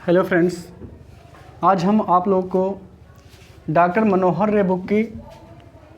Hello friends, आज हम आप लोग को डॉक्टर मनोहर रे बुक की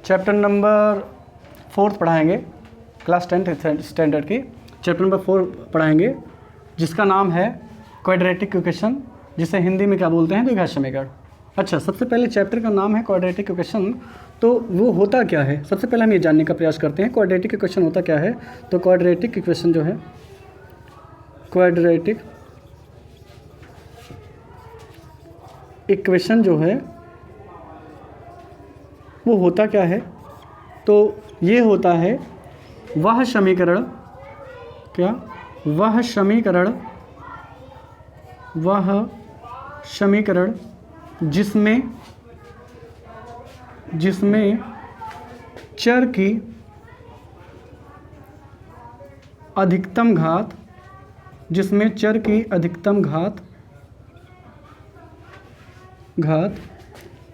चैप्टर नंबर 4 पढ़ाएंगे। क्लास 10th स्टैंडर्ड की चैप्टर नंबर 4 पढ़ाएंगे, जिसका नाम है क्वाड्रेटिक इक्वेशन, जिसे हिंदी में क्या बोलते हैं, द्विघात समीकरण। अच्छा, सबसे पहले चैप्टर का नाम है क्वाड्रेटिक इक्वेशन, तो वो होता क्या है, सबसे पहले हम ये जानने का प्रयास करते हैं क्वाड्रेटिक इक्वेशन होता क्या है। तो क्वाड्रेटिक इक्वेशन जो है, क्वाड्रेटिक इक्वेशन जो है वो होता क्या है, तो ये होता है वह समीकरण, क्या, वह समीकरण जिसमें चर की अधिकतम घात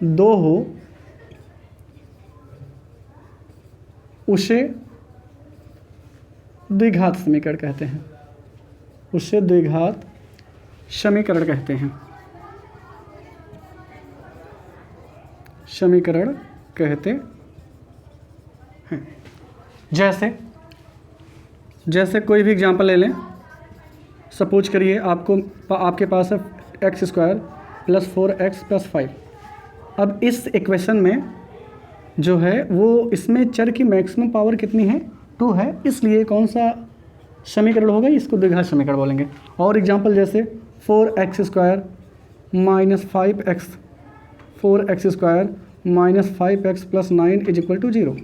2 हो, उसे द्विघात समीकरण कहते हैं। उसे द्विघात समीकरण कहते हैं। जैसे कोई भी एग्जांपल ले लें। सपोज करिए आपके पास है x² + 4x + 5। अब इस इक्वेशन में जो है वो इसमें चर की मैक्सिमम पावर कितनी है, 2 है, इसलिए कौन सा समीकरण होगा, इसको द्विघात समीकरण बोलेंगे। और एग्जांपल जैसे 4x² - 5x 5x + 9 = 0।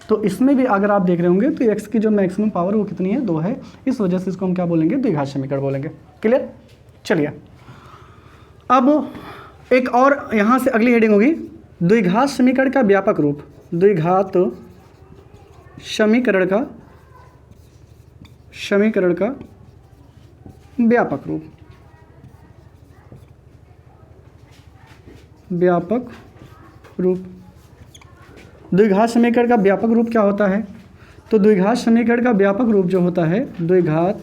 तो इसमें भी अगर आप देख रहे होंगे तो x की जो मैक्सिमम पावर वो कितनी है, 2 है, इस वजह से इसको हम क्या बोलेंगे, द्विघात समीकरण बोलेंगे। क्लियर। चलिए, अब एक और यहाँ से अगली हेडिंग होगी द्विघात समीकरण का व्यापक रूप। द्विघात समीकरण का व्यापक रूप। द्विघात समीकरण का व्यापक रूप क्या होता है, तो द्विघात समीकरण का व्यापक रूप जो होता है, द्विघात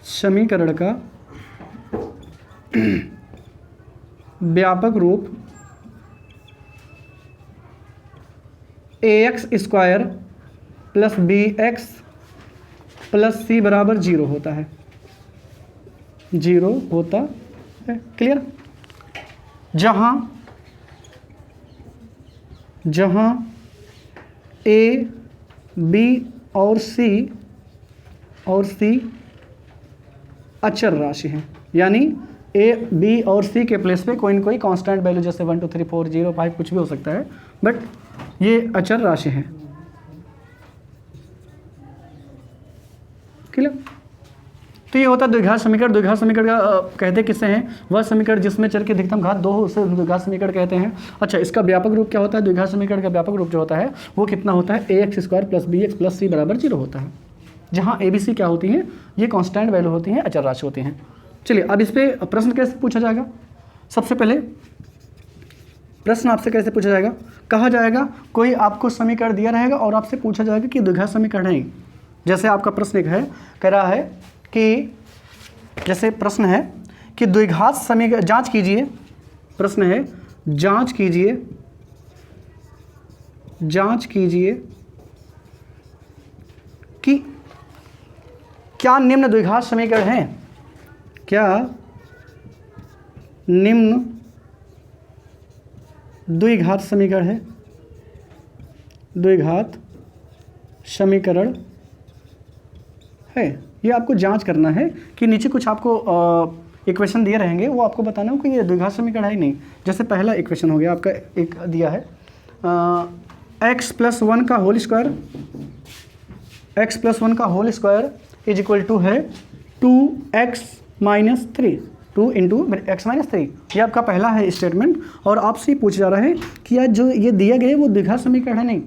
समीकरण का व्यापक रूप ax² + bx + c = 0 होता है। 0 होता है। क्लियर। जहां a, b और c अचर राशि हैं, यानी a, b और c के प्लेस पे कोई न कोई कांस्टेंट वैल्यू जैसे 1 2 3 4 0 5 कुछ भी हो सकता है, बट ये अचर राशि है। क्लियर। तो ये होता है द्विघात समीकरण। द्विघात समीकरण का कहते किससे हैं, वह समीकरण जिसमें चर की अधिकतम घात 2 हो, उसे द्विघात समीकरण कहते हैं। अच्छा, इसका व्यापक रूप क्या होता है, द्विघात समीकरण का व्यापक रूप जो होता है वो कितना होता है, ax² + bx + c = 0 होता है, जहाँ a b c क्या होती हैं, ये कांस्टेंट वैल्यू होती हैं, अचर राशि होती हैं। चलिए, अब इस पर प्रश्न कैसे पूछा जाएगा। सबसे पहले प्रश्न आपसे कैसे पूछा जाएगा, कहा जाएगा कोई आपको समीकरण दिया रहेगा और आपसे पूछा जाएगा कि द्विघात समीकरण है। जैसे आपका प्रश्न एक है, कह रहा है कि जैसे प्रश्न है कि द्विघात समीकरण जांच कीजिए। प्रश्न है जांच कीजिए कि क्या निम्न द्विघात समीकरण है, क्या निम्न द्विघात समीकरण है, द्विघात समीकरण है। ये आपको जांच करना है कि नीचे कुछ आपको इक्वेशन दिए रहेंगे, वो आपको बताना हो कि ये द्विघात समीकरण है ही नहीं। जैसे पहला इक्वेशन हो गया आपका, एक दिया है x + 1 का होल स्क्वायर, x + 1 का होल स्क्वायर = है 2x - 3, 2 × x - 3। ये आपका पहला है स्टेटमेंट, और आपसे पूछ जा रहा है कि यार जो ये दिया गया वो द्विघात समीकरण है नहीं,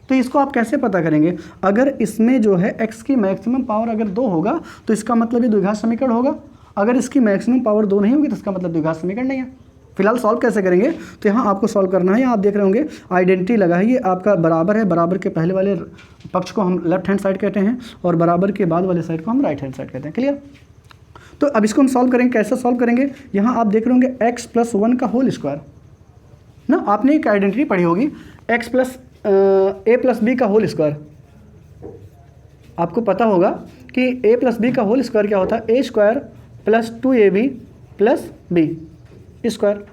तो इसको आप कैसे पता करेंगे। अगर इसमें जो है x की मैक्सिमम पावर अगर 2 होगा तो इसका मतलब ये द्विघात समीकरण होगा, अगर इसकी मैक्सिमम पावर 2 नहीं होगी तो इसका मतलब द्विघात समीकरण नहीं है। फिलहाल सॉल्व कैसे करेंगे, तो यहाँ आपको सॉल्व करना है। यहाँ आप देख रहे होंगे आइडेंटिटी लगा है, ये आपका बराबर है, बराबर के पहले वाले पक्ष को हम लेफ्ट हैंड साइड कहते हैं और बराबर के बाद वाले साइड को हम राइट हैंड साइड कहते हैं। क्लियर। तो अब इसको हम सॉल्व करेंगे, कैसे सॉल्व करेंगे? यहाँ आप देख रहे होंगे x प्लस 1 का होल स्क्वायर ना, आपने एक आइडेंटिटी पढ़ी होगी x plus a plus b का होल स्क्वायर। आपको पता होगा कि a प्लस बी का होल स्क्वायर क्या होता है? A square plus 2ab plus b square.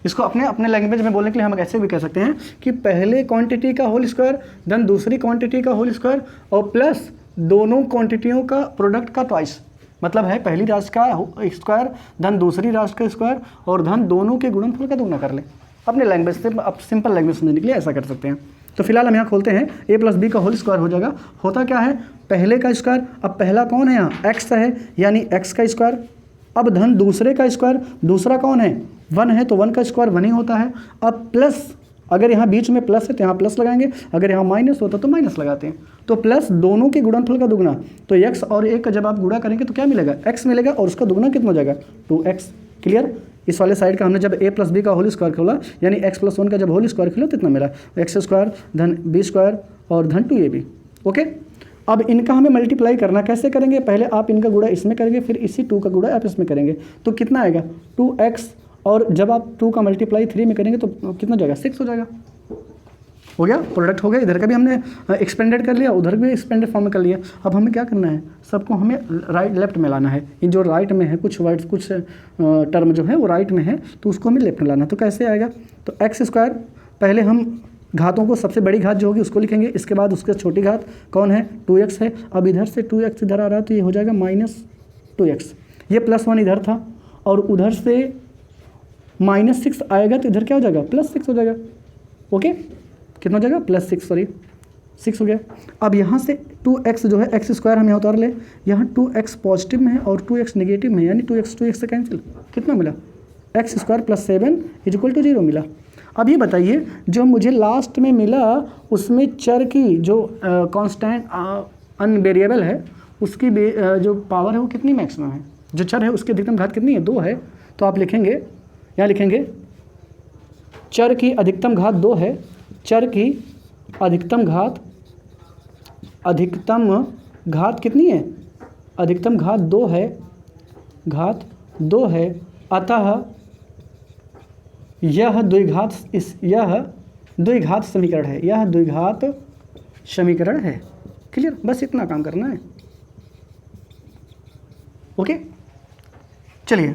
इसको अपने अपने लैंग्वेज में बोलने के लिए हम ऐसे भी कह सकते हैं कि पहले क्वांटिटी का होल स्क्वायर देन दूसरी क्वांटिटी का होल स्क्वायर और प्लस दोनों क्वांटिटियों का प्रोडक्ट का ट्वाइस। मतलब है पहली राशि का स्क्वायर धन दूसरी राशि का स्क्वायर और धन दोनों के गुणनफल का दुगना कर ले। अपने लैंग्वेज से, आप सिंपल लैंग्वेज समझने के लिए ऐसा कर सकते हैं। तो फिलहाल हम यहाँ खोलते हैं, a प्लस बी का होल स्क्वायर हो जाएगा। होता क्या है? पहले का स्क्वायर, अब पहला कौन है यहाँ? x है, यानी x का स्क्वायर। अब धन दूसरे का स्क्वायर, दूसरा कौन है? 1 है, तो 1 का स्क्वायर 1 ही होता है। अब प्लस, अगर यहाँ बीच में प्लस है तो यहाँ प्लस लगाएंगे, अगर यहाँ माइनस होता तो माइनस लगाते हैं। तो प्लस दोनों के गुणनफल का दुगना, तो x और a का जब आप गुणा करेंगे तो क्या मिलेगा? x मिलेगा और उसका दुगना कितना हो जाएगा? 2x। क्लियर? इस वाले साइड का हमने जब a प्लस बी का होल स्क्वायर खोला, यानी x प्लस 1 का जब होल स्क्वायर खोला तो इतना मिला, x स्क्वायर धन b स्क्वायर और धन 2ab। ओके, अब इनका हमें मल्टीप्लाई करना, कैसे करेंगे? पहले आप इनका गुणा इसमें करेंगे, फिर इसी 2 का गुणा आप इसमें करेंगे, तो कितना आएगा? 2x, और जब आप 2 का मल्टीप्लाई 3 में करेंगे तो कितना हो जाएगा? 6 हो जाएगा। हो गया, प्रोडक्ट हो गया। इधर का भी हमने एक्सपेंडेड कर लिया, उधर भी एक्सपेंडेड फॉर्म में कर लिया। अब हमें क्या करना है? सबको हमें राइट लेफ्ट में लाना है। इन जो राइट में है कुछ वर्ड्स, कुछ टर्म जो है वो राइट में है, तो उसको हमें लेफ्ट में लाना है। तो कैसे आएगा? तो एक्स स्क्वायर, पहले हम घातों को, सबसे बड़ी घात जो होगी उसको लिखेंगे, इसके बाद उसके छोटी घात कौन है? 2x है। अब इधर से 2x इधर आ रहा है तो ये हो जाएगा -2x। ये +1 इधर था और उधर से -6 आएगा तो इधर क्या हो जाएगा? +6 हो जाएगा। ओके, कितना हो जाएगा? +6, सॉरी 6 हो गया। अब यहाँ से 2x जो है, x स्क्वायर हम यहाँ उतार ले, यहाँ 2x पॉजिटिव में है और 2x नेगेटिव में है, यानी 2x से कैंसिल, कितना मिला? x स्क्वायर + 7 = 0 मिला। अब ये बताइए, जो मुझे लास्ट में मिला उसमें चर की जो कांस्टेंट अनवेरिएबल है उसकी जो पावर है वो कितनी मैक्सिमम है? जो चर है उसकी अधिकतम घात कितनी है? 2 है। तो आप लिखेंगे, यहाँ लिखेंगे चर की अधिकतम घात 2 है, चर की अधिकतम घात कितनी है? अधिकतम घात 2 है, घात 2 है। अतः यह द्विघात समीकरण है, यह द्विघात समीकरण है। क्लियर? बस इतना काम करना है। ओके, चलिए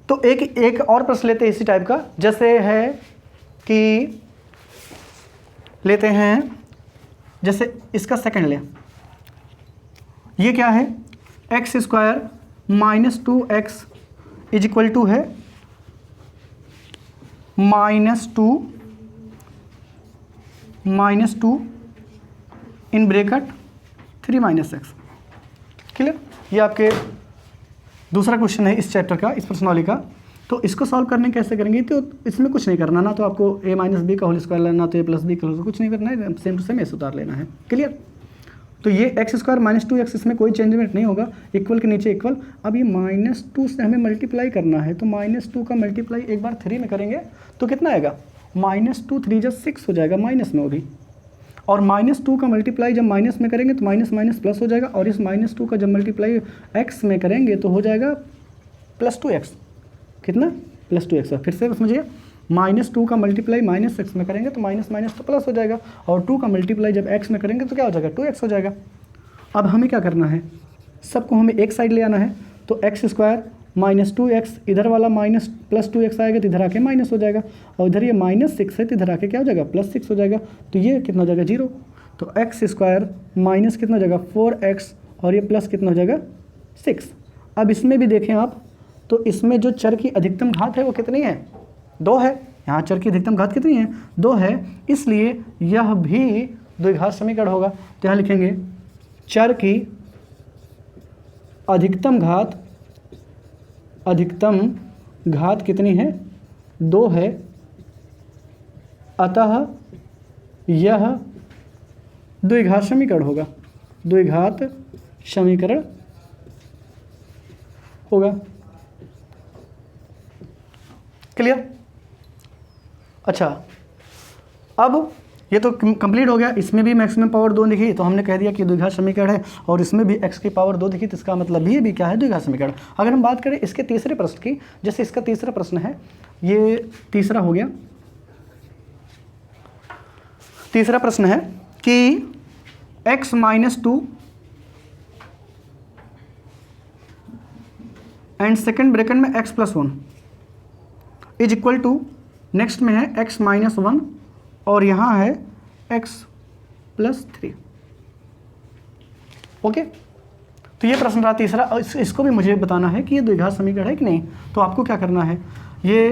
तो एक और प्रश्न लेते हैं इसी टाइप का, जैसे है कि लेते हैं, जैसे इसका सेकंड ले, ये क्या है? x स्क्वायर -2x = है -2 इन ब्रैकेट 3 - x। क्लियर? ये आपके दूसरा क्वेश्चन है इस चैप्टर का, इस प्रश्नावली का। तो इसको सॉल्व करने कैसे करेंगे? तो इसमें कुछ नहीं करना, ना तो आपको a - b का होल स्क्वायर लेना, तो a + b का होल, कुछ नहीं करना है, सेम टू सेम ऐसे उतार लेना है। क्लियर? तो ये x स्क्वायर -2x, इसमें कोई चेंजमेंट नहीं होगा, इक्वल के नीचे इक्वल। अब ये -2 से हमें मल्टीप्लाई करना है, तो -2 का मल्टीप्लाई एक बार 3 में करेंगे तो कितना आएगा? -2 3 = 6 हो जाएगा, माइनस में होगी। और -2 का मल्टीप्लाई जब माइनस में करेंगे तो माइनस माइनस प्लस हो जाएगा, और इस -2 का जब मल्टीप्लाई x में करेंगे तो हो जाएगा +2x। कितना? +2x। फिर से समझिए, -2 का मल्टीप्लाई -x में करेंगे तो माइनस माइनस तो प्लस हो जाएगा, और 2 का मल्टीप्लाई जब x में करेंगे तो क्या हो जाएगा? 2x हो जाएगा। अब हमें क्या करना है? सबको हमें एक साइड ले आना है, तो x स्क्वायर -2x, इधर वाला +2x आएगा तो इधर आके माइनस हो जाएगा, और इधर ये -6 है तो इधर आके क्या हो जाएगा? +6 हो जाएगा। तो ये कितना हो जाएगा? 0। तो x स्क्वायर माइनस कितना हो जाएगा? 4x, और ये प्लस कितना हो जाएगा? 6। अब इसमें भी देखें आप, तो इसमें जो चर की अधिकतम घात है वो कितनी है? 2 है। यहाँ चर की अधिकतम घात कितनी है? 2 है, इसलिए यह भी द्विघात समीकरण होगा। तो यहाँ लिखेंगे चर की अधिकतम घात कितनी है? 2 है, अतः यह द्विघात समीकरण होगा, द्विघात समीकरण होगा। क्लियर? अच्छा, अब ये तो कंप्लीट हो गया। इसमें भी मैक्सिमम पावर 2 दिखी तो हमने कह दिया कि द्विघात समीकरण है, और इसमें भी x की पावर 2 दिखी तो इसका मतलब ये भी क्या है, द्विघात समीकरण। अगर हम बात करें इसके तीसरे प्रश्न की, जैसे इसका तीसरा प्रश्न है, ये तीसरा हो गया। तीसरा प्रश्न है कि x - 2 एंड सेकेंड ब्रैकेट में x + 1 is equal to, next में है x - 1 और यहाँ है x + 3। ओके, तो ये प्रश्न रहा तीसरा। इसको भी मुझे बताना है कि ये द्विघात समीकरण है कि नहीं। तो आपको क्या करना है, ये